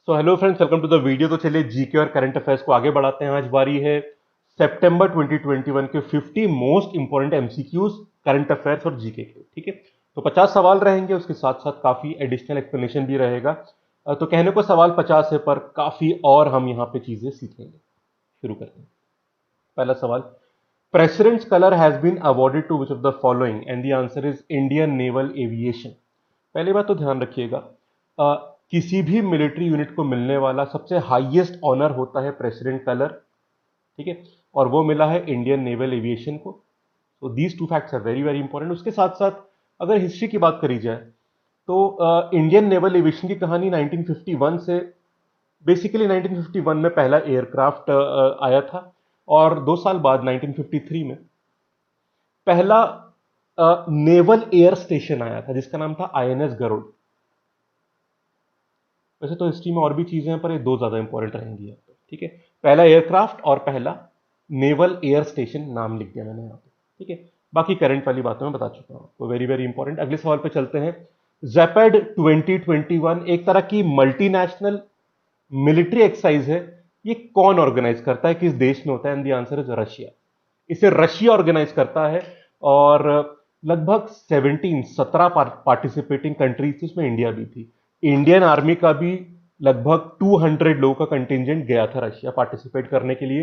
So hello friends, welcome to the video. तो चलिए GK और करंट अफेयर्स को आगे बढ़ाते हैं। आज बारी है सितंबर 2021 के 50 most important MCQs current affairs और जीके के। ठीक है, तो 50 सवाल रहेंगे, उसके साथ साथ काफी एडिशनल एक्सप्लेनेशन भी रहेगा। तो कहने को सवाल 50 है, पर काफी और हम यहाँ पे चीजें सीखेंगे। शुरू करते हैं। पहला सवाल, president's colour has been awarded to which of the following, and the answer is Indian naval aviation. पहली बात तो ध्यान रखिएगा, किसी भी मिलिट्री यूनिट को मिलने वाला सबसे हाईएस्ट ऑनर होता है प्रेसिडेंट कलर। ठीक है, और वो मिला है इंडियन नेवल एविएशन को। तो these two facts are very very important. उसके साथ साथ अगर हिस्ट्री की बात करी जाए तो इंडियन नेवल एविएशन की कहानी 1951 से, बेसिकली 1951 में पहला एयरक्राफ्ट आया था, और 2 साल बाद 1953 में पहला नेवल एयर स्टेशन आया था जिसका नाम था आईएनएस गरुड़। वैसे तो हिस्ट्री में और भी चीजें हैं, पर ये दो ज्यादा इंपॉर्टेंट रहेंगी यहाँ पे। ठीक है, पहला एयरक्राफ्ट और पहला नेवल एयर स्टेशन, नाम लिख दिया मैंने यहाँ पे। ठीक है, बाकी करंट वाली बातों में बता चुका हूँ, तो वेरी वेरी इंपॉर्टेंट। अगले सवाल पे चलते हैं। जेपेड 2021 एक तरह की मल्टीनेशनल मिलिट्री एक्सरसाइज है। ये कौन ऑर्गेनाइज करता है, किस देश में होता है? And the answer is Russia. इसे रशिया ऑर्गेनाइज करता है, और लगभग 17 पार्टिसिपेटिंग कंट्रीज थी, उसमें इंडिया भी थी। इंडियन आर्मी का भी लगभग 200 लोगों का कंटिजेंट गया था रशिया पार्टिसिपेट करने के लिए।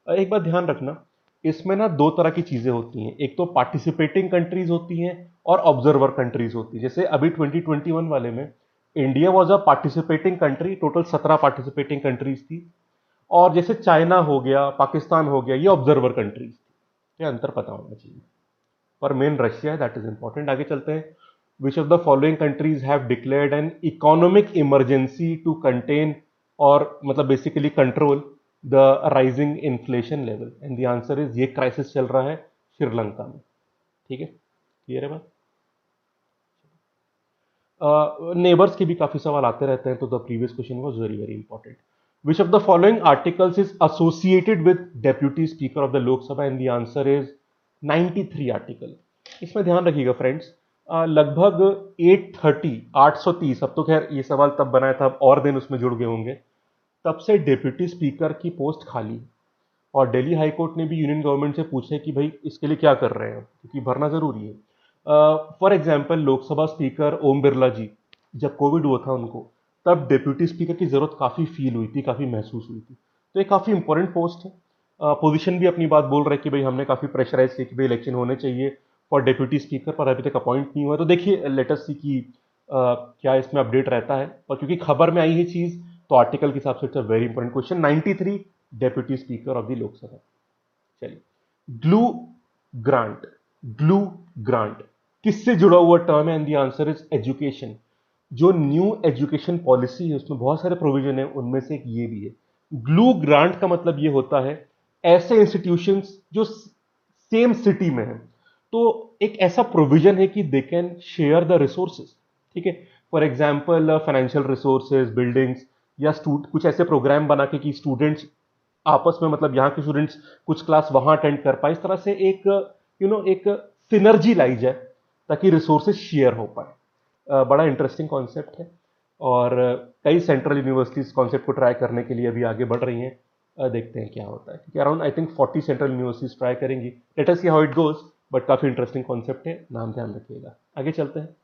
एक बात ध्यान रखना, इसमें ना दो तरह की चीजें होती हैं, एक तो पार्टिसिपेटिंग कंट्रीज होती हैं और ऑब्जर्वर कंट्रीज होती है। जैसे अभी 2021 वाले में India was a participating country, total 17 participating countries थी। और जैसे चाइना हो गया, पाकिस्तान हो गया, ये ऑब्जर्वर कंट्रीज थी। ये अंतर पता होना चाहिए, पर मेन रशिया है, दैट इज इंपॉर्टेंट। आगे चलते हैं। Which of the following countries have declared an economic emergency to contain, और मतलब basically control the rising inflation level? And the answer is, ये क्राइसिस चल रहा है श्रीलंका में। ठीक है, क्लियर है बात। नेबर्स के भी काफी सवाल आते रहते हैं, तो the previous question was very very important. Which of the following articles is associated with deputy speaker of the Lok Sabha? And the answer is 93 article. इसमें ध्यान रखिएगा फ्रेंड्स, लगभग 830, अब तो खैर ये सवाल तब बनाया था, अब और दिन उसमें जुड़ गए होंगे, तब से डेप्यूटी स्पीकर की पोस्ट खाली है। और दिल्ली हाई कोर्ट ने भी यूनियन गवर्नमेंट से पूछा है कि भाई इसके लिए क्या कर रहे हैं, क्योंकि भरना जरूरी है। For example, Lok Sabha speaker Om Birla जी, जब कोविड हुआ था उनको, तब डेप्यूटी स्पीकर की जरूरत काफी फील हुई थी, काफी महसूस हुई थी। तो ये काफी इंपॉर्टेंट पोस्ट है। पोजीशन भी अपनी बात बोल रहे हैं कि भाई हमने काफी प्रेशराइज किया कि भाई इलेक्शन होने चाहिए फॉर डेप्यूटी स्पीकर, पर अभी तक अपॉइंट नहीं हुआ। तो देखिए, लेट अस सी कि क्या इसमें अपडेट रहता है। और क्योंकि खबर में आई है चीज, तो आर्टिकल के हिसाब से it's a very important question. 93 deputy speaker of the Lok Sabha. चलिए, ग्लू ग्रांट। ग्लू ग्रांट किससे जुड़ा हुआ टर्म है? And the answer is education. जो न्यू एजुकेशन पॉलिसी है उसमें बहुत सारे प्रोविजन है, उनमें से एक ये भी है। ग्लू ग्रांट का मतलब ये होता है ऐसे इंस्टीट्यूशंस जो सेम सिटी में है, तो एक ऐसा प्रोविजन है कि they can share the resources. ठीक है, for example financial resources, buildings, या कुछ ऐसे प्रोग्राम बना के कि स्टूडेंट्स आपस में, मतलब यहाँ के स्टूडेंट्स कुछ क्लास वहां अटेंड कर पाए, इस तरह से एक एक सिनर्जी लाई जाए ताकि रिसोर्सेज शेयर हो पाए। बड़ा इंटरेस्टिंग कॉन्सेप्ट है, और कई सेंट्रल यूनिवर्सिटीज कॉन्सेप्ट को ट्राई करने के लिए अभी आगे बढ़ रही हैं। देखते हैं क्या होता है, क्योंकि around I think 40 central universities try करेंगी। Let us see how it goes, but काफी इंटरेस्टिंग कॉन्सेप्ट है, नाम ध्यान रखिएगा। आगे चलते हैं।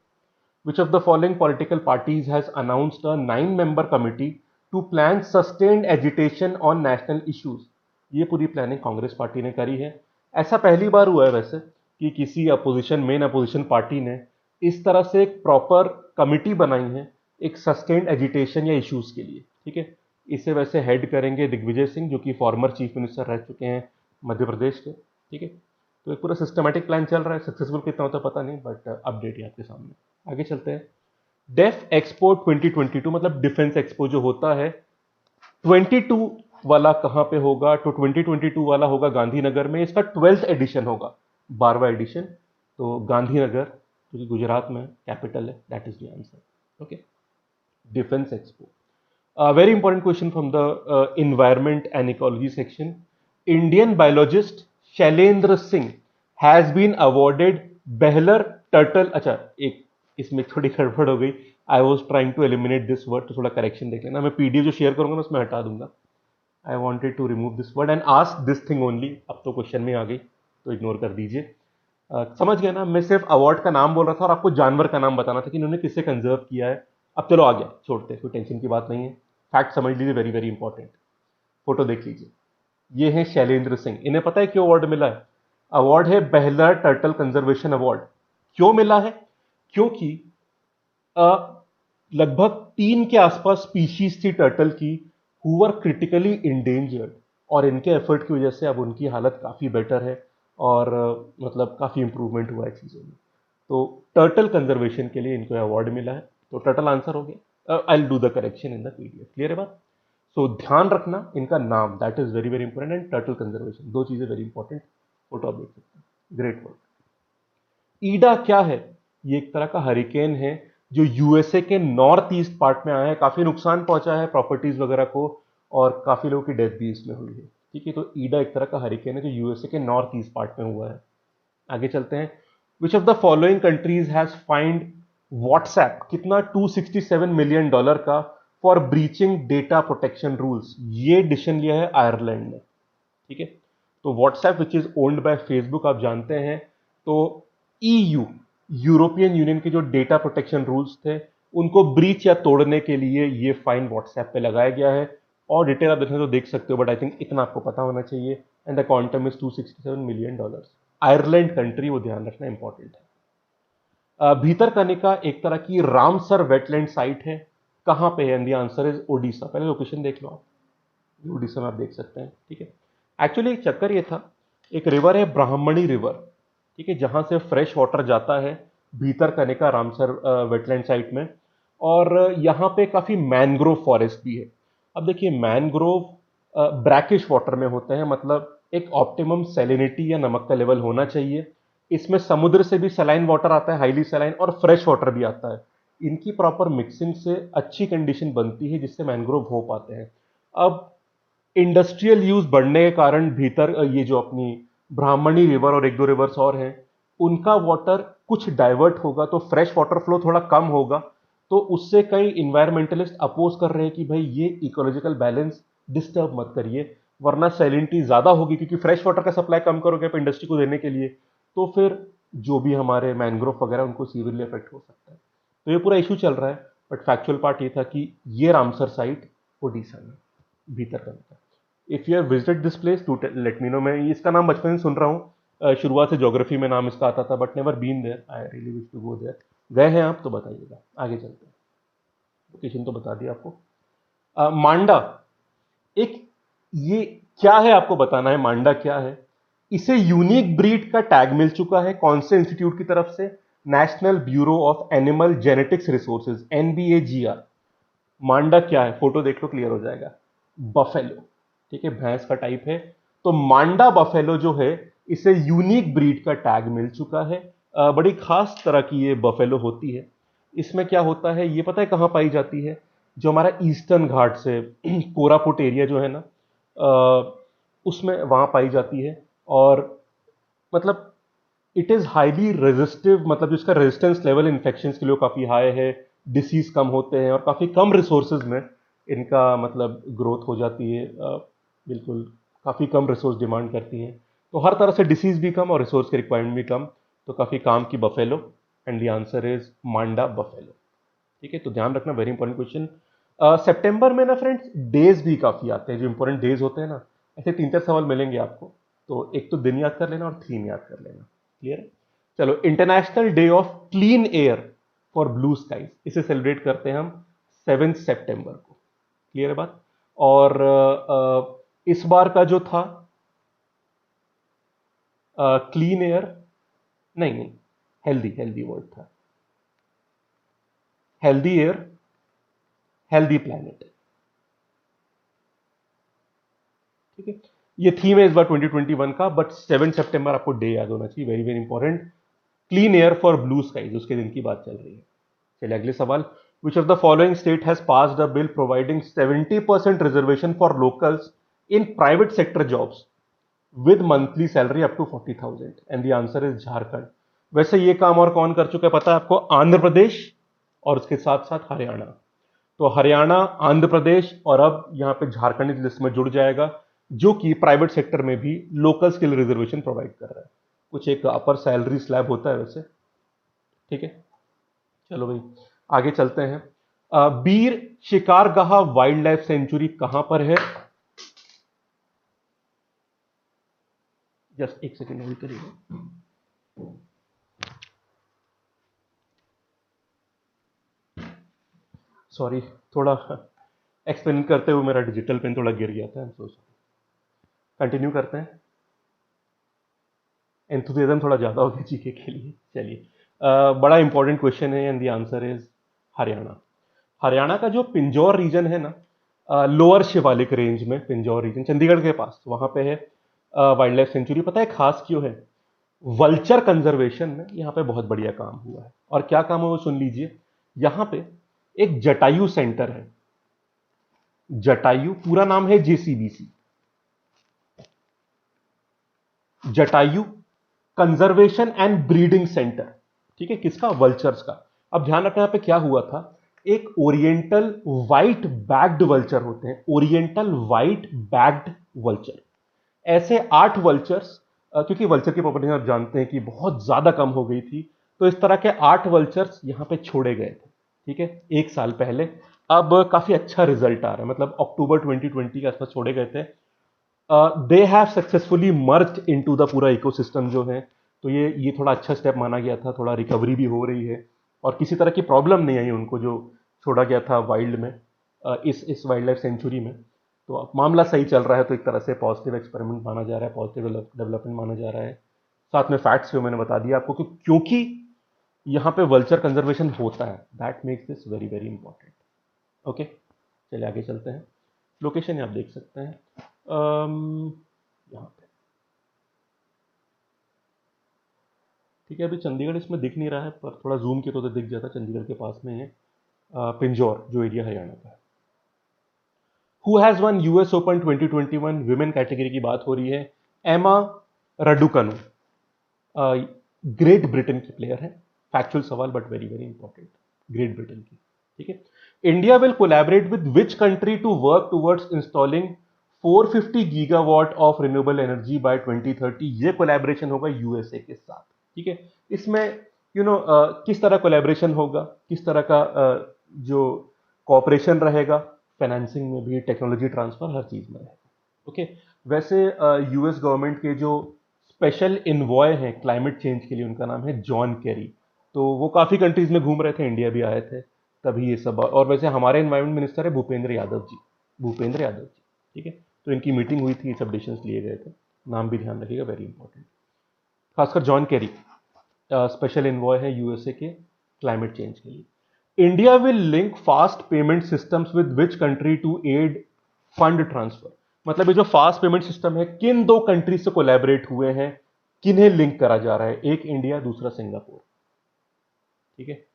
Which of the following political parties has announced a 9-member committee to plan sustained agitation on national issues? ये पूरी प्लानिंग कांग्रेस पार्टी ने करी है। ऐसा पहली बार हुआ है वैसे कि किसी अपोजिशन, मेन अपोजिशन पार्टी ने इस तरह से एक प्रॉपर कमिटी बनाई है एक सस्टेन्ड एजिटेशन या इश्यूज के लिए। ठीक है, इसे वैसे हेड करेंगे दिग्विजय सिंह, जो कि फॉर्मर चीफ मिनिस्टर रह चुके हैं मध्य प्रदेश के। ठीक है, तो एक पूरा सिस्टमैटिक प्लान चल रहा है, सक्सेसफुल कितना होता है पता नहीं, बट अपडेट है आपके सामने। आगे चलते हैं। डेफ एक्सपो 2022, मतलब डिफेंस एक्सपो जो होता है, 22 वाला कहां पे होगा? तो 2022 वाला होगा गांधीनगर में। इसका 12th एडिशन होगा, 12वां एडिशन। तो गांधीनगर, जो कि गुजरात में कैपिटल है, that is the answer. Okay, defence expo. Very important question from the environment and ecology section. Indian biologist Shailendra Singh has been awarded Behler turtle, अच्छा एक इसमें थोड़ी गड़बड़ हो गई, I was trying to eliminate this word, तो थोड़ा करेक्शन देख लेना, मैं पीडीएफ जो शेयर करूंगा ना उसमें हटा दूंगा। I wanted to remove this word and ask this thing only. अब तो क्वेश्चन में आ गई तो इग्नोर कर दीजिए। समझ गया ना, मैं सिर्फ अवार्ड का नाम बोल रहा था और आपको जानवर का नाम बताना था कि इन्होंने किससे कंजर्व किया है। अब चलो आ गया, छोड़ते, कोई टेंशन की बात नहीं है, फैक्ट समझ लीजिए, वेरी वेरी इंपॉर्टेंट। फोटो देख लीजिए, ये है शैलेंद्र सिंह। इन्हें पता है क्यों अवार्ड मिला है? अवार्ड है बेहला टर्टल कंजर्वेशन अवार्ड। क्यों मिला है? क्योंकि लगभग 3 के आसपास स्पीशीज थी टर्टल की हु आर क्रिटिकली इंडेंजर्ड, और इनके एफर्ट की वजह से अब उनकी हालत काफी बेटर है और मतलब काफी इंप्रूवमेंट हुआ है चीजों में। तो टर्टल कंजर्वेशन के लिए इनको अवार्ड मिला है, तो टर्टल आंसर हो गया। I will do the correction in the PDF, clear है बात? सो ध्यान रखना इनका नाम, that is very very important, and turtle conservation, दो चीजें वेरी इंपॉर्टेंट। फोटो आप देख सकते हैं, ग्रेट वर्क। ईडा क्या है? ये एक तरह का हरिकेन है जो यूएसए के नॉर्थ ईस्ट पार्ट में आया है, काफी नुकसान पहुंचा है प्रॉपर्टीज वगैरह को, और काफी लोगों की डेथ भी इसमें हुई है। ठीक है, तो ईडा एक तरह का हरिकेन है जो यूएसए के नॉर्थ ईस्ट पार्ट में हुआ है। आगे चलते हैं। Which of the following countries has find WhatsApp, कितना, $267 मिलियन का, for breaching data protection rules. ये डिसीजन लिया है आयरलैंड ने। ठीक है, तो WhatsApp which is owned by Facebook, आप जानते हैं। तो ईयू, यूरोपियन यूनियन के जो डेटा प्रोटेक्शन रूल्स थे उनको ब्रीच या तोड़ने के लिए ये फाइन व्हाट्सएप पे लगाया गया है। और डिटेल आप देखना तो देख सकते हो, बट आई थिंक इतना आपको पता होना चाहिए। And the quantum is $267 million. Ireland country, वो ध्यान रखना इंपॉर्टेंट है। भीतरकनिका एक तरह की रामसर वेटलैंड साइट है, कहां पे है? The answer is Odisha. पहले लोकेशन देख लो आप, उड़ीसा में आप देख सकते हैं। ठीक है, एक्चुअली एक चक्कर ये था, एक रिवर है ब्राह्मणी रिवर, ठीक है, जहां से फ्रेश वाटर जाता है भीतरकनिका रामसर वेटलैंड साइट में, और यहाँ पे काफी मैनग्रोव फॉरेस्ट भी है। अब देखिए, मैनग्रोव ब्रैकिश वाटर में होते हैं, मतलब एक ऑप्टिमम सैलिनिटी या नमक का लेवल होना चाहिए। इसमें समुद्र से भी सलाइन वाटर आता है, हाईली सलाइन, और फ्रेश वाटर भी आता है। इनकी प्रॉपर मिक्सिंग से अच्छी कंडीशन बनती है जिससे मैनग्रोव हो पाते हैं। अब इंडस्ट्रियल यूज बढ़ने के कारण भीतर ये जो अपनी ब्राह्मणी रिवर और एक दो रिवर्स और हैं, उनका वाटर कुछ डाइवर्ट होगा तो फ्रेश वाटर फ्लो थोड़ा कम होगा। तो उससे कई इन्वायरमेंटलिस्ट अपोज कर रहे हैं कि भाई ये इकोलॉजिकल बैलेंस डिस्टर्ब मत करिए, वरना सैलिनिटी ज्यादा होगी, क्योंकि फ्रेश वाटर का सप्लाई कम करोगे आप इंडस्ट्री को देने के लिए, तो फिर जो भी हमारे मैनग्रोव वगैरह उनको सीवियरली अफेक्ट हो सकता है। तो ये पूरा इशू चल रहा है, बट फैक्चुअल पार्ट ये था कि ये रामसर साइट ओडिशा में भीतर का। If you have visited this place to let me know. मैं इसका नाम बचपन से सुन रहा हूँ, शुरुआत से ज्योग्राफी में नाम इसका आता था, but never been there, I really wish to go there. गए हैं आप तो बताइएगा। आगे चलते हैं, लोकेशन तो बता दिया आपको। मांडा एक, ये क्या है आपको बताना है, मांडा क्या है। इसे यूनिक ब्रीड का टैग मिल चुका है, कौन से इंस्टीट्यूट की तरफ से? National bureau of animal genetics resources, NBAGR। मांडा क्या है, फोटो देख लो क्लियर हो जाएगा। बफेलो, ठीक है, भैंस का टाइप है। तो मांडा बफेलो जो है, इसे यूनिक ब्रीड का टैग मिल चुका है। बड़ी खास तरह की ये बफेलो होती है। इसमें क्या होता है ये पता है कहां पाई जाती है? जो हमारा ईस्टर्न घाट से कोरापुट एरिया जो है ना, उसमें वहां पाई जाती है। और मतलब इट इज हाईली रेजिस्टिव, मतलब जिसका रेजिस्टेंस लेवल इन्फेक्शन के लिए काफी हाई है, डिसीज कम होते हैं, और काफी कम रिसोर्सेज में इनका मतलब ग्रोथ हो जाती है। बिल्कुल, काफी कम रिसोर्स डिमांड करती है, तो हर तरह से डिसीज भी कम और रिसोर्स की रिक्वायरमेंट भी कम, तो काफी काम की buffalo. And the answer is Manda buffalo. ठीक है, तो ध्यान रखना, वेरी इंपॉर्टेंट क्वेश्चन। सितंबर में ना फ्रेंड्स डेज भी काफी आते हैं, जो इंपॉर्टेंट डेज होते हैं ना, ऐसे 3-4 सवाल मिलेंगे आपको। तो एक तो दिन याद कर लेना और थीम याद कर लेना, क्लियर है? चलो, international day of clean air for blue skies, इसे सेलिब्रेट करते हैं हम 7 सितंबर को, क्लियर है बात? और इस बार का जो था क्लीन एयर, नहीं नहीं, हेल्दी, हेल्दी वर्ड था, हेल्दी एयर, हेल्दी प्लैनेट। ठीक है, ये थीम है इस बार 2021 का, बट 7 सितंबर आपको डे याद होना चाहिए, very very important. Clean air for blue skies, उसके दिन की बात चल रही है। चलिए अगले सवाल। Which of the following state has passed a bill providing 70% reservation for locals in private sector jobs with monthly salary up to 40,000? And the answer is Jharkhand. वैसे ये काम और कौन कर चुका है पता है आपको? आंध्र प्रदेश, और उसके साथ साथ हरियाणा। तो हरियाणा, आंध्र प्रदेश और अब यहां पे झारखंड इस लिस्ट में जुड़ जाएगा, जो कि प्राइवेट सेक्टर में भी लोकल स्किल रिजर्वेशन प्रोवाइड कर रहा है। कुछ एक अपर सैलरी स्लैब होता है वैसे। ठीक है, चलो भाई आगे चलते हैं। बीर शिकारगाह वाइल्ड लाइफ सेंचुरी कहां पर है? जस्ट एक सेकेंड होल्ड करिएगा। सॉरी, थोड़ा एक्सप्लेन करते हुए मेरा डिजिटल पेन थोड़ा गिर गया था। सो कंटिन्यू करते हैं। एंथुसियाज्म थोड़ा ज्यादा हो गया जीके के लिए। चलिए, बड़ा इंपॉर्टेंट क्वेश्चन है and the answer is Haryana. Haryana का जो पिंजौर रीजन है ना, लोअर शिवालिक रेंज में पिंजौर रीजन, चंडीगढ़ के पास, वहां पे है वाइल्ड लाइफ सेंचुरी। पता है खास क्यों है? वल्चर कंजर्वेशन में यहां पे बहुत बढ़िया काम हुआ है। और क्या काम है वो सुन लीजिए। यहां पे एक जटायु सेंटर है। जटायु पूरा नाम है JCBC, Jatayu conservation and breeding centre. ठीक है, किसका? वल्चर्स का। अब ध्यान रखना, यहां पे क्या हुआ था, एक ओरिएंटल व्हाइट बैग्ड वल्चर होते हैं, ओरिएंटल व्हाइट बैग्ड वल्चर। ऐसे 8 वल्चर्स, क्योंकि वल्चर की पॉपुलेशन आप जानते हैं कि बहुत ज्यादा कम हो गई थी, तो इस तरह के 8 वल्चर्स यहां पे छोड़े गए थे। ठीक है, 1 साल पहले। अब काफी अच्छा रिजल्ट आ रहा है, मतलब अक्टूबर 2020 के आसपास छोड़े गए थे। They have successfully merge into the पूरा इकोसिस्टम जो है। तो ये थोड़ा अच्छा स्टेप माना गया था, थोड़ा रिकवरी भी हो रही है और किसी तरह की प्रॉब्लम नहीं आई उनको जो छोड़ा गया था वाइल्ड में, इस वाइल्ड लाइफ सेंचुरी में। तो अब मामला सही चल रहा है, तो एक तरह से पॉजिटिव एक्सपेरिमेंट माना जा रहा है, पॉजिटिव डेवलपमेंट माना जा रहा है। साथ में फैक्ट्स भी मैंने बता दिया आपको कि क्योंकि यहां पे वल्चर कंजर्वेशन होता है, that makes this very very important. Okay, चलिए आगे चलते हैं। लोकेशन आप देख सकते हैं यहाँ पे। ठीक है, अभी चंडीगढ़ इसमें दिख नहीं रहा है, पर थोड़ा जूम किया तो दिख जाता। चंडीगढ़ के पास में है पिंजौर, जो एरिया हरियाणा का है। Who has won US open 2021 women category की बात हो रही है। एमा रडुकनु, ग्रेट ब्रिटेन की प्लेयर है। फैक्चुअल सवाल but very very important, great Britain की। ठीक है, India will collaborate with which country to work towards installing 450 gigawatt of renewable energy by 2030। ये कोलैबोरेशन होगा यूएसए के साथ। ठीक है, इसमें किस तरह कोलैबोरेशन होगा, किस तरह का जो कॉपरेशन रहेगा, फाइनेंसिंग में भी, टेक्नोलॉजी ट्रांसफर, हर चीज में रहेगा। ओके, वैसे यूएस गवर्नमेंट के जो स्पेशल इन्वॉय हैं क्लाइमेट चेंज के लिए, उनका नाम है जॉन केरी। तो वो काफी कंट्रीज में घूम रहे थे, इंडिया भी आए थे, तभी ये सब। और वैसे हमारे एनवायरमेंट मिनिस्टर है भूपेंद्र यादव जी, भूपेंद्र यादव जी। ठीक है, तो इनकी मीटिंग हुई थी, सब डिसीजंस लिए गए थे। नाम भी ध्यान रखिएगा, वेरी इंपॉर्टेंट। खासकर जॉन केरी स्पेशल इन्वॉय है यूएसए के क्लाइमेट चेंज के लिए। India will link fast payment systems with which country to aid fund transfer. मतलब ये जो फास्ट पेमेंट सिस्टम है, किन 2 कंट्री से कोलैबोरेट हुए हैं, किन्हें लिंक करा जा रहा है? एक इंडिया, दूसरा सिंगापुर। ठीक है,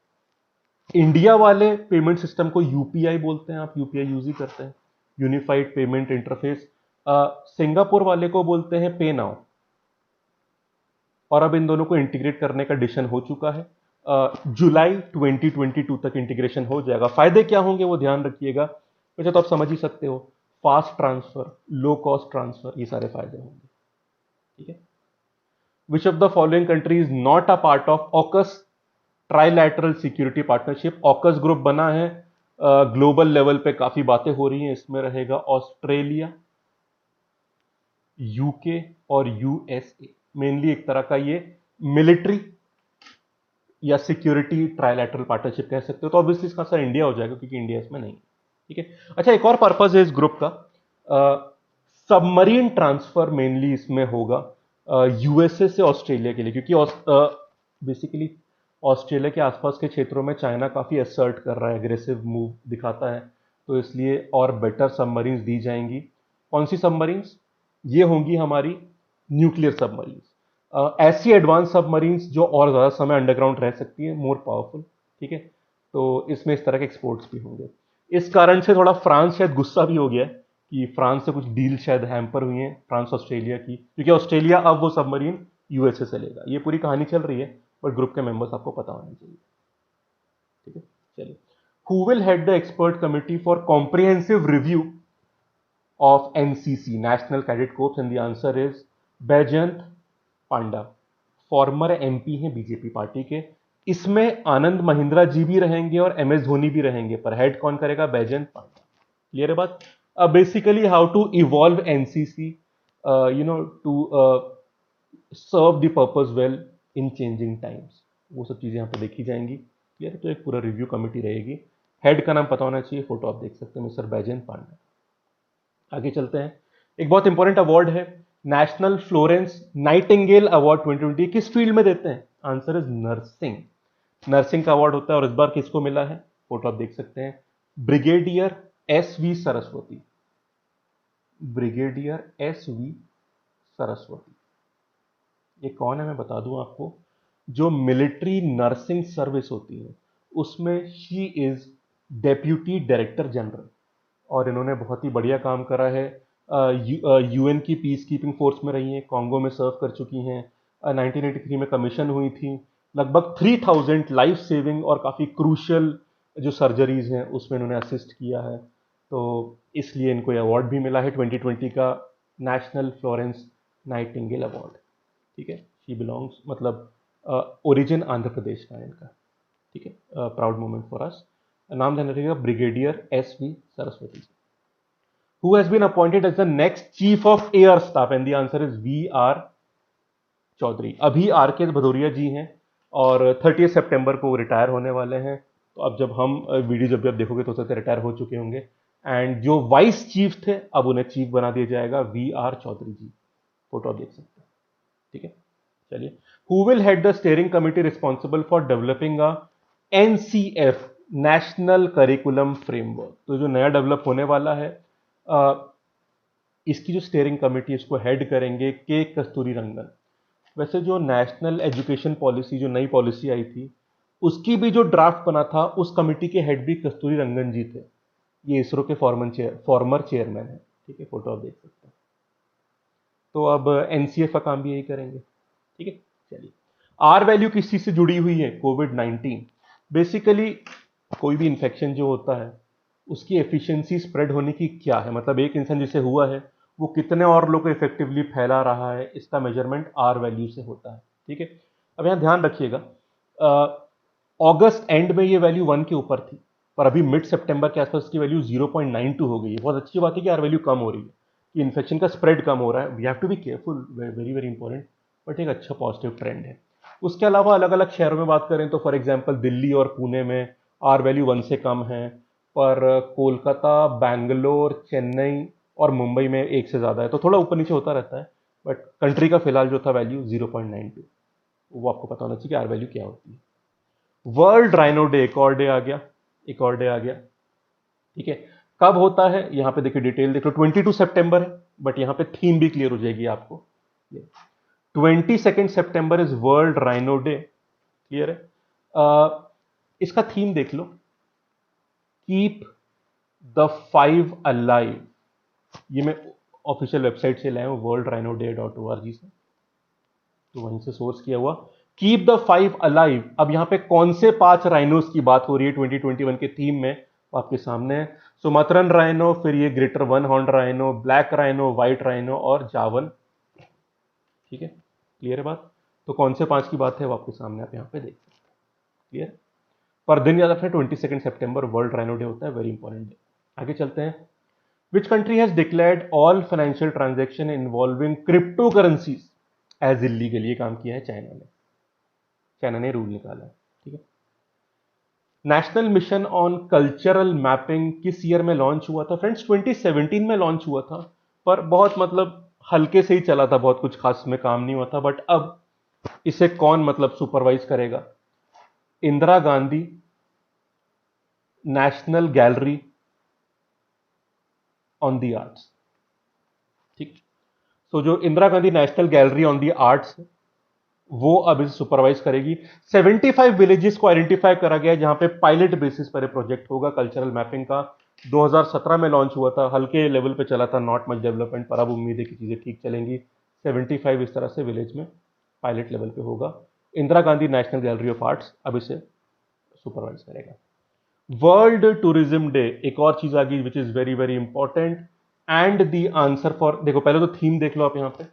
इंडिया वाले पेमेंट सिस्टम को यूपीआई बोलते हैं, आप यूपीआई यूज ही करते हैं, यूनिफाइड पेमेंट इंटरफेस। सिंगापुर वाले को बोलते हैं पे नाउ। और अब इन दोनों को इंटीग्रेट करने का डिसीजन हो चुका है। जुलाई 2022 तक इंटीग्रेशन हो जाएगा। फायदे क्या होंगे वो ध्यान रखिएगा, वैसे तो आप समझ ही सकते हो, fast transfer, low cost transfer, ये सारे फायदे होंगे। ठीक है, विच of the following country is not a part of AUKUS trilateral security partnership? AUKUS group बना है, ग्लोबल लेवल पे काफी बातें हो रही हैं, इसमें रहेगा ऑस्ट्रेलिया, यूके और यूएसए। मेनली एक तरह का ये मिलिट्री या सिक्योरिटी ट्राइलैटरल पार्टनरशिप कह सकते हो। तो ऑब्वियसली इसका आंसर इंडिया हो जाएगा, क्योंकि इंडिया इसमें नहीं है। ठीक है, अच्छा, एक और पर्पज है इस ग्रुप का, सबमरीन ट्रांसफर मेनली इसमें होगा यूएसए से ऑस्ट्रेलिया के लिए, क्योंकि बेसिकली ऑस्ट्रेलिया के आसपास के क्षेत्रों में चाइना काफी असर्ट कर रहा है, एग्रेसिव मूव दिखाता है, तो इसलिए और बेटर सबमरीन्स दी जाएंगी। कौन सी सबमरीन्स? ये होंगी हमारी न्यूक्लियर सबमरीन्स, ऐसी एडवांस सबमरीन्स जो और ज्यादा समय अंडरग्राउंड रह सकती है, मोर पावरफुल। ठीक है, तो इसमें इस तरह के एक्सपोर्ट्स भी होंगे। इस कारण से थोड़ा फ्रांस शायद गुस्सा भी हो गया है कि फ्रांस से कुछ डील शायद हैम्पर हुई है, फ्रांस ऑस्ट्रेलिया की, क्योंकि ऑस्ट्रेलिया अब वो सबमरीन यूएसए से लेगा। ये पूरी कहानी चल रही है, बट ग्रुप के मेंबर्स आपको पता होना चाहिए। ठीक है, चलिए, who will head the expert committee for comprehensive review of NCC, national cadet corpse, and the answer is Baijayant Panda, farmer MP हैं बीजेपी पार्टी के। इसमें आनंद महिंद्रा जी भी रहेंगे और एमएस धोनी भी रहेंगे, पर हेड कौन करेगा? बैजयंत पांडा। क्लियर है बात? Basically how to evolve NCC, to serve the purpose well in changing times, वो सब चीजें यहाँ पे देखी जाएंगी। क्लियर है? तो एक पूरा रिव्यू कमेटी रहेगी। हेड का नाम पता होना चाहिए, फोटो आप देख सकते हैं, मिस्टर बैजयंत पांडा। आगे चलते हैं, एक बहुत इंपॉर्टेंट अवार्ड है, नेशनल फ्लोरेंस नाइटिंगेल अवार्ड 2020। किस फील्ड में देते हैं? Answer is nursing. नर्सिंग का अवार्ड होता है, और इस बार किसको मिला है? फोटो आप देख सकते हैं, brigadier S V Saraswati. Brigadier S V Saraswati, ये कौन है मैं बता दूं आपको, जो मिलिट्री नर्सिंग सर्विस होती है उसमें she is deputy director general, और इन्होंने बहुत ही बढ़िया काम करा है। यूएन की पीस कीपिंग फोर्स में रही हैं, कॉन्गो में सर्व कर चुकी हैं, 1983 में कमीशन हुई थी, लगभग 3000 लाइफ सेविंग और काफ़ी क्रूशियल जो सर्जरीज हैं उसमें इन्होंने असिस्ट किया है, तो इसलिए इनको ये अवार्ड भी मिला है 2020 का, नेशनल फ्लोरेंस नाइटिंगेल अवार्ड। ठीक है, शी बिलोंग्स, मतलब ओरिजिन आंध्र प्रदेश का है इनका। ठीक है, प्राउड मोमेंट फॉर अस। नाम ध्यान रखिएगा, brigadier S V Saraswati. Who has been appointed as the next chief of air staff, and the answer is VR Chaudhary. अभी आर के भदौरिया जी हैं और 30 सितंबर को रिटायर होने वाले हैं, तो अब जब हम वीडियो जब भी आप देखोगे तो उससे रिटायर हो चुके होंगे, एंड जो वाइस चीफ थे अब उन्हें चीफ बना दिया जाएगा, VR चौधरी जी। फोटो आप देख सकते हैं। ठीक है, चलिए, who will head the steering committee responsible for developing a NCF, national curriculum framework. तो जो नया डेवलप होने वाला है, इसकी जो स्टीयरिंग कमेटी इसको हेड करेंगे के कस्तूरी रंगन। वैसे जो नेशनल एजुकेशन पॉलिसी, जो नई पॉलिसी आई थी, उसकी भी जो ड्राफ्ट बना था उस कमेटी के हेड भी कस्तूरी रंगन जी थे। ये इसरो के फॉर्मर चेयरमैन है। ठीक है, फोटो आप देख सकते हैं। तो अब एनसीएफ का काम भी यही करेंगे। ठीक है, चलिए, आर वैल्यू किस चीज से जुड़ी हुई है? कोविड-19। बेसिकली कोई भी इंफेक्शन जो होता है उसकी एफिशिएंसी स्प्रेड होने की क्या है, मतलब एक इंसान जिसे हुआ है वो कितने और लोग को इफेक्टिवली फैला रहा है, इसका मेजरमेंट आर वैल्यू से होता है। ठीक है, अब यहां ध्यान रखिएगा, अगस्त एंड में ये वैल्यू 1 के ऊपर थी, पर अभी मिड सितंबर के आसपास की वैल्यू 0.92 हो गई है। बहुत अच्छी बात है कि आर वैल्यू कम हो रही है, कि इन्फेक्शन का स्प्रेड कम हो रहा है। We have to be careful, very very important, but एक अच्छा पॉजिटिव ट्रेंड है। उसके अलावा अलग अलग शहरों में बात करें तो फॉर एग्जाम्पल दिल्ली और पुणे में आर वैल्यू 1 से कम है, पर कोलकाता, बैंगलोर, चेन्नई और मुंबई में 1 से ज़्यादा है, तो थोड़ा ऊपर नीचे होता रहता है, बट कंट्री का फिलहाल जो था वैल्यू 0.92, वो आपको पता होना चाहिए कि आर वैल्यू क्या होती है। वर्ल्ड राइनो डे, एक और डे आ गया, एक और डे आ गया। ठीक है, कब होता है यहां पे देखिए, डिटेल देख लो, 22 सितंबर है, बट यहां पे थीम भी क्लियर हो जाएगी आपको। 22 सितंबर is world rhino day. Clear है? इसका थीम देख लो, कीप द 5 अलाइव। ये मैं ऑफिशियल वेबसाइट से लाया हूं, worldrhinoday.org से, तो वहीं से सोर्स किया हुआ। कीप द 5 अलाइव, अब यहां पे कौन से 5 राइनोस की बात हो रही है 2021 के थीम में, आपके सामने है। सुमात्रन राइनो, फिर ये greater one horn rhino, black rhino, white rhino और जावन। ठीक है, क्लियर है बात? तो कौन से 5 की बात है वो आपके सामने, आप यहाँ पे देख सकते हैं। क्लियर? पर दिन याद रखना, 22 सितंबर वर्ल्ड राइनो डे होता है, वेरी इंपॉर्टेंट डे। आगे चलते हैं, which country has declared all financial transaction involving crypto currencies as illegal? ये काम किया है चाइना ने, चाइना ने रूल निकाला है। ठीक है, national mission on cultural mapping किस ईयर में लॉन्च हुआ था? फ्रेंड्स 2017 में लॉन्च हुआ था, पर बहुत मतलब हल्के से ही चला था, बहुत कुछ खास में काम नहीं हुआ था, बट अब इसे कौन मतलब सुपरवाइज करेगा? Indira Gandhi national gallery on the arts. ठीक, तो जो Indira Gandhi national gallery on the arts, वो अब इसे सुपरवाइज करेगी। 75 विलेजेस को आइडेंटिफाई करा गया है जहां पे पायलट बेसिस पर प्रोजेक्ट होगा कल्चरल मैपिंग का। 2017 में लॉन्च हुआ था, हल्के लेवल पे चला था, नॉट मच डेवलपमेंट, पर अब उम्मीद है कि चीजें ठीक चलेंगी। 75 इस तरह से विलेज में पायलट लेवल पे होगा। Indira Gandhi national gallery of arts अब इसे सुपरवाइज करेगा। वर्ल्ड टूरिज्म डे, एक और चीज आ गई which is very very important, and the answer for, देखो पहले तो थीम देख लो आप यहां पे,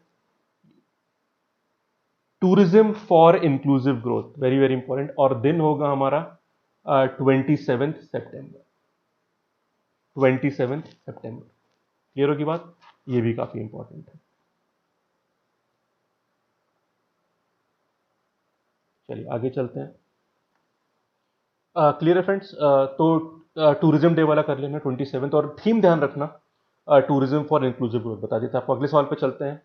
tourism for inclusive growth, very very important, और दिन होगा हमारा 27 सितंबर, 27 सितंबर। क्लियर होगी बात, ये भी काफी इंपॉर्टेंट है। चलिए आगे चलते हैं। क्लियर है फ्रेंड्स, तो टूरिज्म डे वाला कर लेना 27, और थीम ध्यान रखना टूरिज्म फॉर इंक्लूसिव ग्रोथ, बता देता आपको। अगले सवाल पे चलते हैं।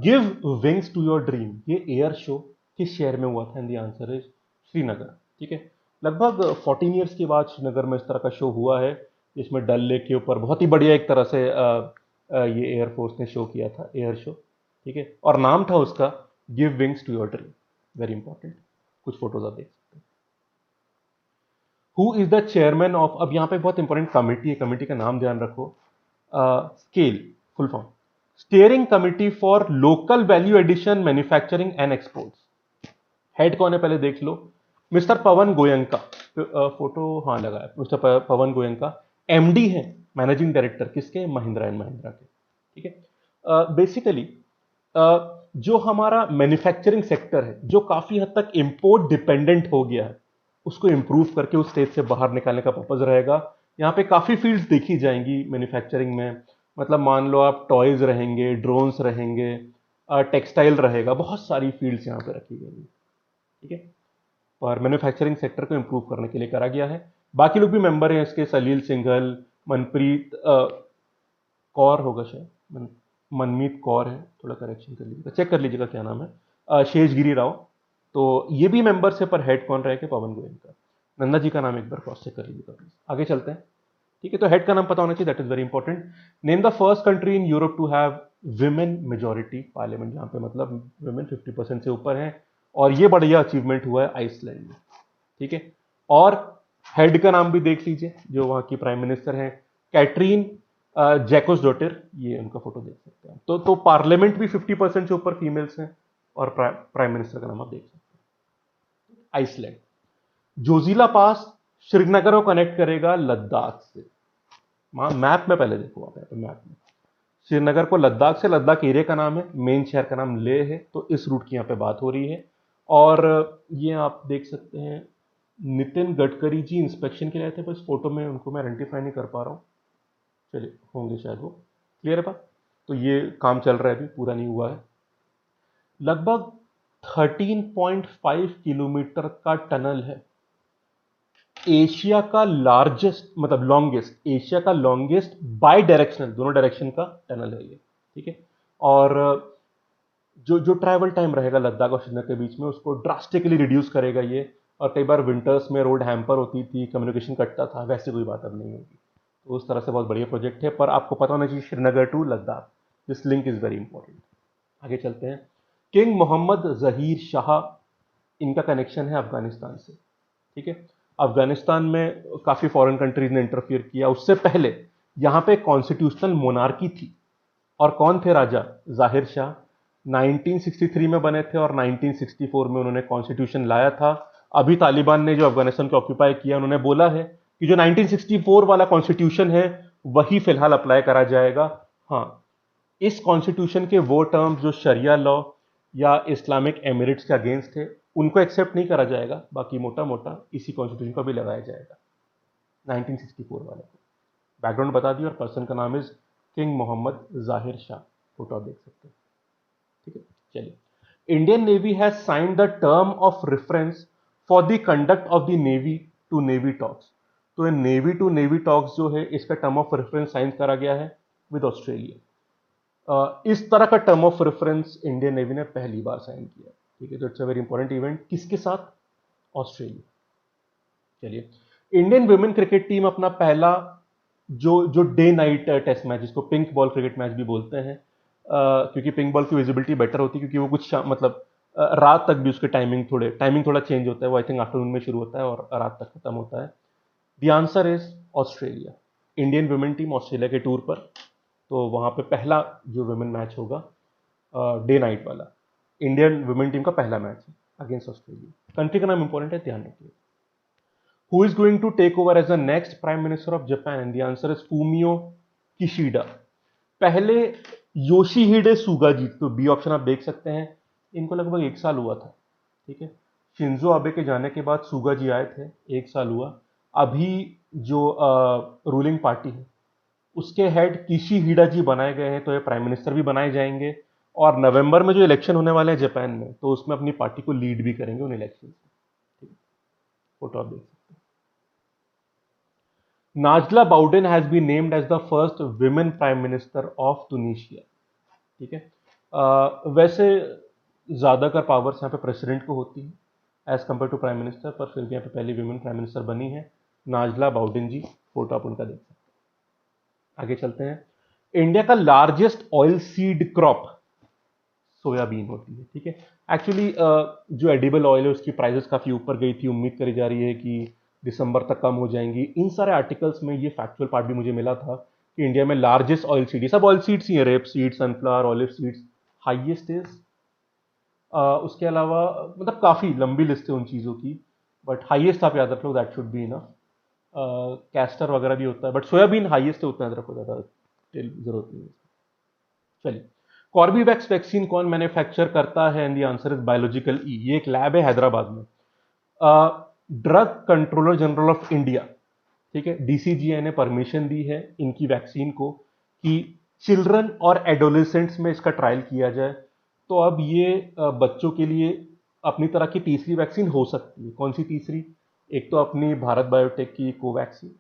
Give wings to your dream, ये एयर शो किस शहर में हुआ था? And the answer is Srinagar. ठीक है, लगभग 14 ईयर्स के बाद श्रीनगर में इस तरह का शो हुआ है, जिसमें डल लेक के ऊपर बहुत ही बढ़िया एक तरह से ये एयरफोर्स ने शो किया था, एयर शो। ठीक है, और नाम था उसका give wings to your dream, very important. कुछ फोटोज आप देख सकते हैं। Who is the chairman of, अब यहाँ पे बहुत इंपॉर्टेंट कमिटी है, कमिटी का नाम ध्यान रखो, scale, full form, steering committee for local value addition manufacturing and exports. Head कौन है पहले देख लो, मिस्टर पवन गोयंका। फोटो हाँ लगा है, मिस्टर पवन गोयंका। एमडी है, मैनेजिंग डायरेक्टर किसके? महिंद्रा एंड महिंद्रा के। ठीक है, बेसिकली जो हमारा मैन्युफैक्चरिंग सेक्टर है, जो काफी हद तक इंपोर्ट डिपेंडेंट हो गया है, उसको इंप्रूव करके उस स्टेज से बाहर निकालने का पर्पज रहेगा। यहाँ पे काफी फील्ड्स देखी जाएंगी मैन्युफैक्चरिंग में, मतलब मान लो आप टॉयज रहेंगे, ड्रोन्स रहेंगे, टेक्सटाइल रहेगा, बहुत सारी फील्ड्स यहाँ पे रखी गई हैं। ठीक है, और मैन्युफैक्चरिंग सेक्टर को इंप्रूव करने के लिए करा गया है। बाकी लोग भी मेंबर हैं इसके, सलील सिंघल, मनप्रीत कौर होगा शायद, मनमीत कौर है, थोड़ा करेक्शन कर लीजिएगा, चेक कर लीजिएगा क्या नाम है, शेषगिरी राव। तो ये भी मेंबर्स है, पर हेड कौन रहेगा? पवन गोयंका। नंदा जी का नाम एक बार क्रॉस चेक कर लीजिएगा प्लीज। आगे चलते हैं। ठीक है, तो हेड का नाम पता होना चाहिए, that is very important. Name the first country in Europe to have women majority parliament, जहां पे मतलब विमेन 50% से ऊपर है, और ये बढ़िया अचीवमेंट हुआ है आइसलैंड में। ठीक है, और हेड का नाम भी देख लीजिए, जो वहां की प्राइम मिनिस्टर हैं, कैटरीन जैकोस डॉटर, ये उनका फोटो देख सकते हैं। तो पार्लियामेंट भी 50% से ऊपर फीमेल्स हैं, और प्राइम मिनिस्टर का नाम आप देख सकते हैं। आइसलैंड, जोजिला पास श्रीनगर को कनेक्ट करेगा लद्दाख से। मैप में पहले देखो आप, मैप में श्रीनगर को लद्दाख से, लद्दाख एरिया का नाम है, मेन शहर का नाम लेह है, तो इस रूट की यहाँ पे बात हो रही है। और ये आप देख सकते हैं, नितिन गडकरी जी इंस्पेक्शन के लिए आए थे, बस फोटो में उनको मैं आइडेंटिफाई नहीं कर पा रहा हूँ, चलिए होंगे शायद वो। क्लियर है बात, तो ये काम चल रहा है, अभी पूरा नहीं हुआ है। लगभग 13.5 किलोमीटर का टनल है, एशिया का लार्जेस्ट, मतलब लॉन्गेस्ट, एशिया का लॉन्गेस्ट बाई डायरेक्शनल, दोनों डायरेक्शन का टनल है ये। ठीक है, और जो जो ट्रैवल टाइम रहेगा लद्दाख और श्रीनगर के बीच में, उसको ड्रास्टिकली रिड्यूस करेगा ये। और कई बार विंटर्स में रोड हैम्पर होती थी, कम्युनिकेशन कटता था, वैसे कोई बात अब नहीं होगी। तो उस तरह से बहुत बढ़िया प्रोजेक्ट है, पर आपको पता होना चाहिए Srinagar to Ladakh, this link is very important. आगे चलते हैं। किंग मोहम्मद जहीर शाह, इनका कनेक्शन है अफगानिस्तान से। ठीक है, अफगानिस्तान में काफी फॉरेन कंट्रीज ने इंटरफियर किया, उससे पहले यहां पे कॉन्स्टिट्यूशनल मोनार्की थी। और कौन थे राजा? जाहिर शाह। 1963 में बने थे, और 1964 में उन्होंने कॉन्स्टिट्यूशन लाया था। अभी तालिबान ने जो अफगानिस्तान को ऑक्यूपाई किया, उन्होंने बोला है कि जो 1964 वाला कॉन्स्टिट्यूशन है वही फिलहाल अप्लाई करा जाएगा। हाँ, इस कॉन्स्टिट्यूशन के वो टर्म्स जो शरिया लॉ या इस्लामिक एमिरेट्स के अगेंस्ट थे, उनको एक्सेप्ट नहीं करा जाएगा, बाकी मोटा मोटा इसी कॉन्स्टिट्यूशन को भी लगाया जाएगा, 1964 वाले को। बैकग्राउंड बता दिया, और पर्सन का नाम इज किंग मोहम्मद जाहिर शाह, फोटो आप देख सकते हैं। ठीक है, चलिए। Indian navy has signed the term of reference for the conduct of the navy to navy talks. तो नेवी टू नेवी टॉक्स जो है, इसका टर्म ऑफ रेफरेंस साइन करा गया है विद ऑस्ट्रेलिया। इस तरह का term of reference Indian navy ने पहली बार साइन किया। ठीक है, तो it's a very important event, किसके साथ? ऑस्ट्रेलिया। चलिए, इंडियन वुमेन क्रिकेट टीम अपना पहला जो जो डे नाइट टेस्ट मैच, जिसको पिंक बॉल क्रिकेट मैच भी बोलते हैं, क्योंकि पिंक बॉल की विजिबिलिटी बेटर होती है, क्योंकि वो कुछ मतलब रात तक भी उसके टाइमिंग थोड़ा चेंज होता है, वो आई थिंक आफ्टरनून में शुरू होता है और रात तक खत्म होता है। The answer is Australia. Indian women team Australia के टूर पर, तो वहां पे पहला जो वुमेन मैच होगा डे नाइट वाला, इंडियन वुमेन टीम का पहला मैच है अगेंस्ट ऑस्ट्रेलिया। कंट्री का नाम इंपॉर्टेंट है, ध्यान रखिए। Who is going to take over as the next prime minister of Japan? And the answer is Fumio Kishida. पहले योशीहिडे सुगा जी, तो बी ऑप्शन आप देख सकते हैं, इनको लगभग 1 साल हुआ था, ठीक है। शिंजो आबे के जाने के बाद सुगा जी आए थे, 1 साल हुआ। अभी जो रूलिंग पार्टी है उसके हेड किशिहिडा जी बनाए गए हैं, तो ये प्राइम मिनिस्टर भी बनाए जाएंगे, और नवंबर में जो इलेक्शन होने वाले हैं जापान में, तो उसमें अपनी पार्टी को लीड भी करेंगे उन इलेक्शन से, ठीक है। फोटो आप देख सकते हैं। Najla Bouden has been named as the first women prime minister of Tunisia, ठीक है। वैसे ज्यादातर पावर्स यहाँ पे प्रेसिडेंट को होती है as compare to prime minister, पर फिर भी यहाँ पे पहली विमेन प्राइम मिनिस्टर बनी है नाजला बाउडेन जी। फोटो आप उनका देख सकते हैं। आगे चलते हैं। इंडिया का largest oil seed crop soybean होती है, ठीक है। एक्चुअली जो एडिबल ऑयल है उसकी प्राइसेस काफी ऊपर गई थी, उम्मीद करी जा रही है कि दिसंबर तक कम हो जाएंगी। इन सारे आर्टिकल्स में ये फैक्चुअल पार्ट भी मुझे मिला था कि इंडिया में लार्जेस्ट ऑयल सीड, ये सब ऑयल सीड्स ही है, rape seed, sunflower, olive seeds, highest is. उसके अलावा मतलब काफी लंबी लिस्ट है उन चीजों की, बट हाईएस्ट आप याद रख लो, that should be enough. Castor वगैरह भी होता है, बट सोयाबीन हाईएस्ट है, उतना याद रखो, ज्यादा जरूरत नहीं है। चलिए, कॉर्बीवैक्स वैक्सीन कौन मैन्युफैक्चर करता है? And the answer is biological E. ये एक लैब है हैदराबाद में। Drug controller general of India, ठीक है, डीसीजीआई ने परमिशन दी है इनकी वैक्सीन को कि चिल्ड्रन और एडोलेसेंट्स में इसका ट्रायल किया जाए। तो अब ये बच्चों के लिए अपनी तरह की तीसरी वैक्सीन हो सकती है। कौन सी तीसरी? एक तो अपनी भारत बायोटेक की कोवैक्सीन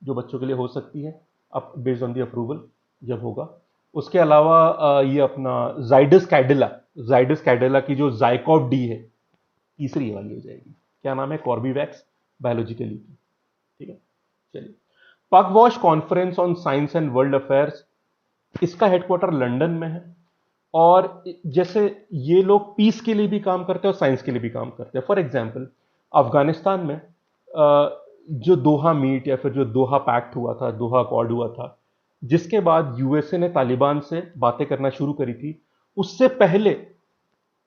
जो बच्चों के लिए हो सकती है, अब बेस्ड ऑन दी अप्रूवल जब होगा। उसके अलावा ये अपना जाइडस कैडिला की जो जाइकॉव डी है, तीसरी वाली हो जाएगी। क्या नाम है? कॉर्बीवैक्स बायोलॉजिकली की, ठीक है। चलिए, Pugwash conference on science and world affairs, इसका हेडक्वार्टर लंदन में है। और जैसे ये लोग पीस के लिए भी काम करते हैं और साइंस के लिए भी काम करते हैं। फॉर एग्जाम्पल, अफगानिस्तान में जो दोहा मीट या फिर जो दोहा पैक्ट हुआ था, दोहा अकॉर्ड हुआ था, जिसके बाद यूएसए ने तालिबान से बातें करना शुरू करी थी, उससे पहले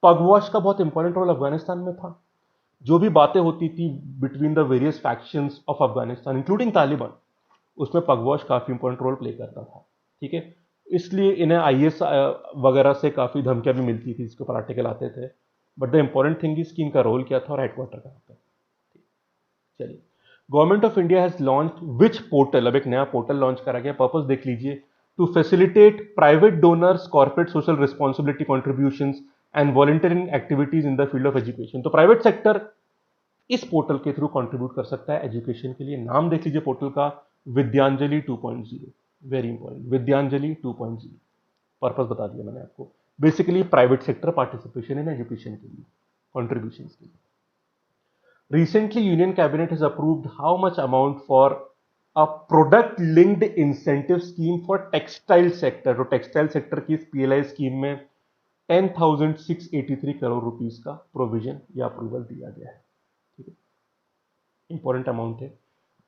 पगवॉश का बहुत इंपॉर्टेंट रोल अफगानिस्तान में था। जो भी बातें होती थी between the various factions of Afghanistan including Taliban, उसमें पगवॉश काफी इंपॉर्टेंट रोल प्ले करता था, ठीक है। इसलिए इन्हें आईएस वगैरह से काफी धमकियां भी मिलती थी, इसके ऊपर आर्टिकल आते थे। But the important thing is कि इनका रोल क्या था और हेडक्वार्टर कहाँ पे। चलिए, government of India has launch which portal, अब एक नया पोर्टल लॉन्च करा गया। पर्पस देख लीजिए, to facilitate private donors corporate social responsibility contributions and volunteering activities in the field of education. तो प्राइवेट सेक्टर इस पोर्टल के थ्रू कंट्रीब्यूट कर सकता है एजुकेशन के लिए। नाम देख लीजिए पोर्टल का, Vidyanjali 2.0, very important, Vidyanjali 2.0। Purpose बता दिया मैंने आपको, basically private sector participation in education के लिए, कंट्रीब्यूशन के लिए। Recently, Union Cabinet has approved how much amount for a product linked incentive scheme for textile sector। तो टेक्सटाइल सेक्टर की इस PLI स्कीम में 10,683 करोड़ रुपीस का प्रोविजन या अप्रूवल दिया गया है, ठीक है। इंपॉर्टेंट अमाउंट है।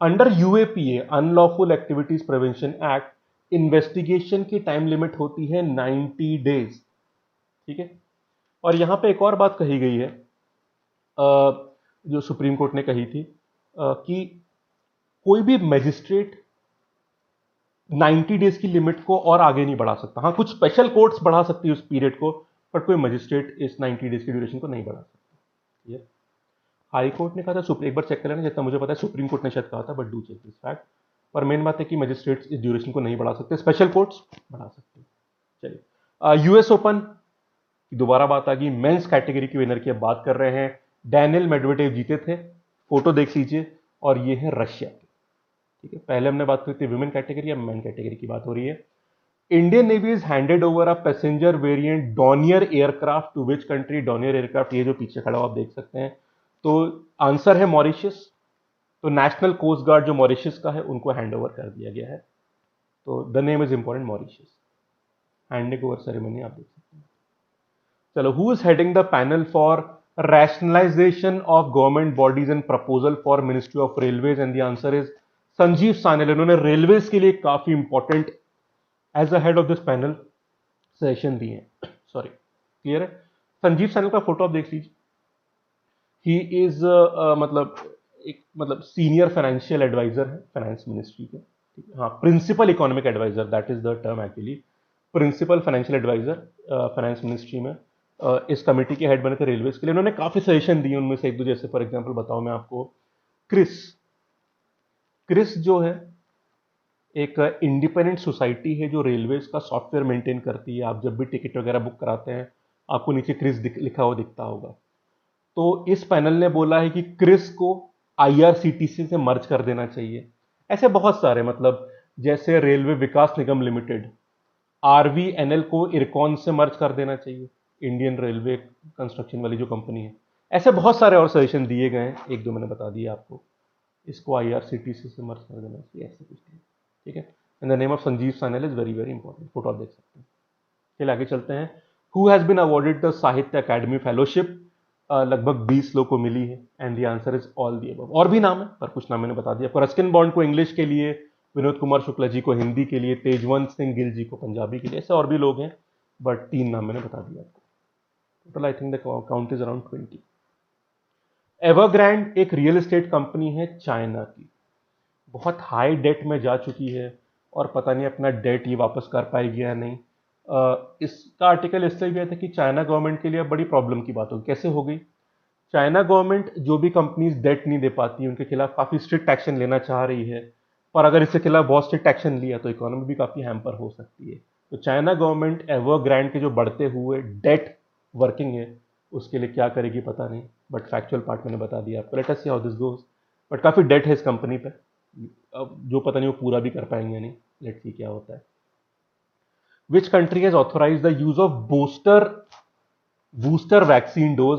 Under UAPA, unlawful activities prevention act, investigation की टाइम लिमिट होती है 90 डेज, ठीक है। और यहां पे एक और बात कही गई है, जो सुप्रीम कोर्ट ने कही थी, कि कोई भी मैजिस्ट्रेट 90 डेज की लिमिट को और आगे नहीं बढ़ा सकता। हाँ, कुछ स्पेशल कोर्ट्स बढ़ा सकती है उस पीरियड को, बट कोई मैजिस्ट्रेट इस 90 डेज की ड्यूरेशन को नहीं बढ़ा सकता। ये हाई कोर्ट ने कहा था, एक बार चेक कर लेना, जितना मुझे पता है सुप्रीम कोर्ट ने शायद कहा था, but do check this fact. पर मेन बात है कि मैजिस्ट्रेट्स इस ड्यूरेशन को नहीं बढ़ा सकते, स्पेशल कोर्ट्स बढ़ा सकते हैं। चलिए, यूएस ओपन की दोबारा बात आ गई, मेंस कैटेगरी की विनर की अब बात कर रहे हैं। डैनियल मेडवेडेव जीते थे, फोटो देख लीजिए, और ये है रशिया के, ठीक है। पहले हमने बात करी थी विमेन कैटेगरी, अब मेन कैटेगरी की बात हो रही है। Indian navy is handed over a passenger variant Dornier aircraft to which country? Dornier aircraft ये जो पीछे खड़ा हो आप देख सकते हैं, तो आंसर है मॉरिशस। तो नेशनल कोस्ट गार्ड जो मॉरिशस का है उनको हैंड ओवर कर दिया गया है, तो the name is important, Mauritius. Handing over ceremony आप देख सकते हैं। चलो, who is heading the panel for rationalization of government bodies and proposal for Ministry of Railways? And the answer is Sanjeev Sanyal. इन्होंने रेलवेज के लिए काफी important as a head of this panel session दिए हैं, सॉरी, क्लियर है। Sanjeev Chanel का photo आप देख लीजिए। ही इज मतलब एक मतलब सीनियर फाइनेंशियल एडवाइजर है फाइनेंस मिनिस्ट्री के, ठीक है, हाँ principal economic advisor, that is the term actually, principal financial advisor finance ministry में। इस कमेटी के हेड बने थे रेलवेज के लिए। उन्होंने काफी सजेशन दिए, उनमें से एक दो जैसे फॉर एग्जांपल बताऊं मैं आपको, क्रिस। क्रिस जो है एक इंडिपेंडेंट सोसाइटी है जो रेलवेज का सॉफ्टवेयर मेंटेन करती है। आप जब भी टिकट वगैरह बुक कराते हैं आपको नीचे क्रिस लिखा हुआ दिखता होगा। तो इस पैनल ने बोला है कि क्रिस को आईआरसीटीसी से मर्ज कर देना चाहिए। ऐसे बहुत सारे मतलब जैसे रेलवे विकास निगम लिमिटेड, आरवीएनएल को इरकॉन से मर्ज कर देना चाहिए, इंडियन रेलवे कंस्ट्रक्शन वाली जो कंपनी है। ऐसे बहुत सारे और सजेशन दिए गए हैं, एक दो मैंने बता दिया आपको। इसको आईआरसीटीसी से मर्ज कर देना चाहिए, ऐसे कुछ नहीं, ठीक है। In the name of Sanjeev Sanyal is very very important, photo आप देख सकते हैं। चलिए आगे चलते हैं। Who has been awarded the Sahitya Akademi fellowship? लगभग 20 लोग को मिली है and the answer is all the above. और भी नाम है पर कुछ नाम मैंने बता दिया। रस्किन बॉन्ड को इंग्लिश के लिए, विनोद कुमार शुक्ला जी को हिंदी के लिए, तेजवंत सिंह गिल जी को पंजाबी के लिए। ऐसे और भी लोग हैं बट 3 नाम मैंने बता दिया आपको। Total I think the count is around 20। Evergrande एक रियल एस्टेट कंपनी है चाइना की, बहुत हाई डेट में जा चुकी है और पता नहीं अपना डेट ये वापस कर पाएगी या नहीं। इसका आर्टिकल इसलिए गया था कि चाइना गवर्नमेंट के लिए बड़ी प्रॉब्लम की बात होगी। कैसे हो गई? चाइना गवर्नमेंट जो भी कंपनीज डेट नहीं दे पाती उनके खिलाफ काफी स्ट्रिक्ट एक्शन लेना चाह रही है, और अगर इसके खिलाफ बहुत स्ट्रिक्ट एक्शन लिया तो इकोनॉमी भी काफी हैम्पर हो सकती है। तो चाइना गवर्नमेंट एवरग्रैंड के जो बढ़ते हुए डेट वर्किंग है उसके लिए क्या करेगी पता नहीं, बट फैक्चुअल पार्ट मैंने बता दिया आपको। Late us see how this goes. But काफी डेट है इस कंपनी पे, अब जो पता नहीं वो पूरा भी कर पाएंगे या नहीं, लेट्स सी क्या होता है। Which country has authorise the use of booster vaccine dose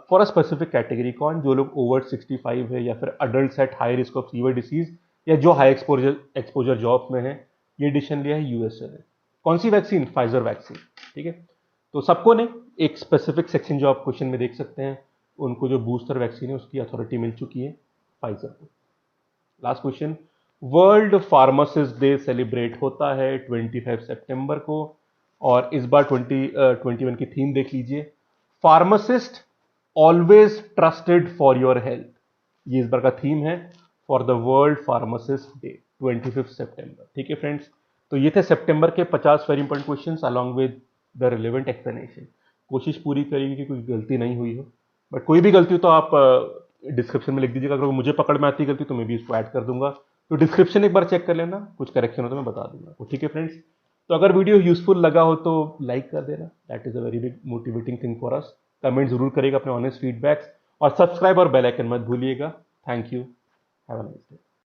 for a specific category? कौन? जो लोग ओवर 65 है या फिर adult at high risk of fever disease या जो हाई एक्सपोजर जॉब में है, ये डिसीजन लिया है यूएसए ने। कौन सी वैक्सीन? फाइजर वैक्सीन, ठीक है। तो सबको ने एक स्पेसिफिक सेक्शन जो आप क्वेश्चन में देख सकते हैं, उनको जो बूस्टर वैक्सीन है उसकी अथॉरिटी मिल चुकी है फाइजर को। Last question, world pharmacist day celebrate होता है 25 सितंबर को, और इस बार 2021 की थीम देख लीजिए, pharmacist always trusted for your health. ये इस बार का थीम है for the world pharmacist day 25 सितंबर, ठीक है फ्रेंड्स। तो ये थे सितंबर के 50 very important questions along with the relevant explanation. कोशिश पूरी करेगी कि कोई गलती नहीं हुई हो, बट कोई भी गलती हो तो आप डिस्क्रिप्शन में लिख दीजिएगा। अगर मुझे पकड़ में आती गलती तो मैं भी इसको ऐड कर दूंगा, तो डिस्क्रिप्शन एक बार चेक कर लेना, कुछ करेक्शन हो तो मैं बता दूंगा आपको, ठीक है फ्रेंड्स। तो अगर वीडियो यूजफुल लगा हो तो लाइक कर देना, that is a very big motivating thing for us. Comment जरूर करिएगा अपने ऑनेस्ट फीडबैक्स, और सब्सक्राइब और बेल आइकन मत भूलिएगा। Thank you, have a nice day.